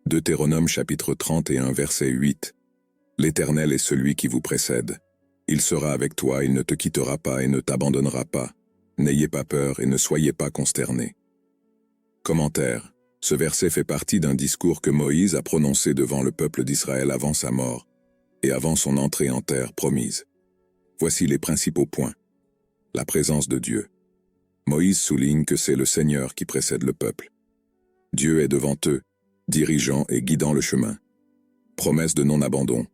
Deutéronome chapitre 31 verset 8. L'Éternel est celui qui vous précède. Il sera avec toi, il ne te quittera pas et ne t'abandonnera pas. N'ayez pas peur et ne soyez pas consternés. Commentaire. Ce verset fait partie d'un discours que Moïse a prononcé devant le peuple d'Israël avant sa mort et avant son entrée en terre promise. Voici les principaux points. La présence de Dieu. Moïse souligne que c'est le Seigneur qui précède le peuple. Dieu est devant eux, dirigeant et guidant le chemin. Promesse de non-abandon.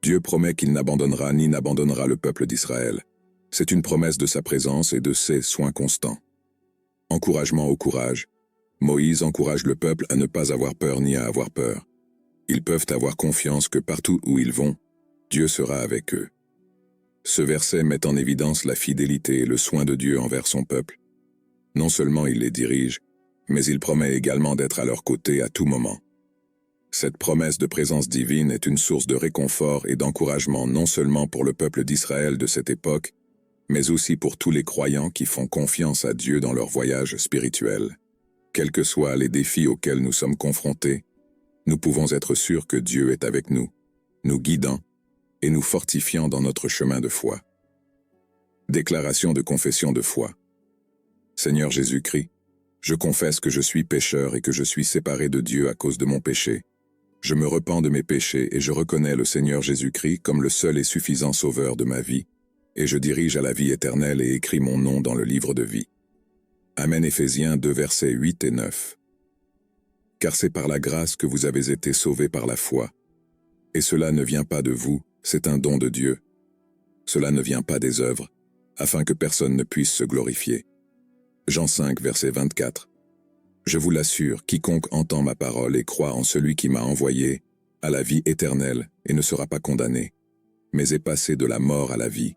Dieu promet qu'il n'abandonnera ni n'abandonnera le peuple d'Israël. C'est une promesse de sa présence et de ses soins constants. Encouragement au courage. Moïse encourage le peuple à ne pas avoir peur ni à avoir peur. Ils peuvent avoir confiance que partout où ils vont, Dieu sera avec eux. Ce verset met en évidence la fidélité et le soin de Dieu envers son peuple. Non seulement il les dirige, mais il promet également d'être à leur côté à tout moment. Cette promesse de présence divine est une source de réconfort et d'encouragement non seulement pour le peuple d'Israël de cette époque, mais aussi pour tous les croyants qui font confiance à Dieu dans leur voyage spirituel. Quels que soient les défis auxquels nous sommes confrontés, nous pouvons être sûrs que Dieu est avec nous, nous guidant et nous fortifiant dans notre chemin de foi. Déclaration de confession de foi. Seigneur Jésus-Christ, je confesse que je suis pécheur et que je suis séparé de Dieu à cause de mon péché. Je me repens de mes péchés et je reconnais le Seigneur Jésus-Christ comme le seul et suffisant sauveur de ma vie, et je dirige à la vie éternelle et écris mon nom dans le livre de vie. Amen. Éphésiens 2 versets 8 et 9. Car c'est par la grâce que vous avez été sauvés par la foi. Et cela ne vient pas de vous, c'est un don de Dieu. Cela ne vient pas des œuvres, afin que personne ne puisse se glorifier. Jean 5 verset 24. Je vous l'assure, quiconque entend ma parole et croit en celui qui m'a envoyé, a la vie éternelle et ne sera pas condamné, mais est passé de la mort à la vie.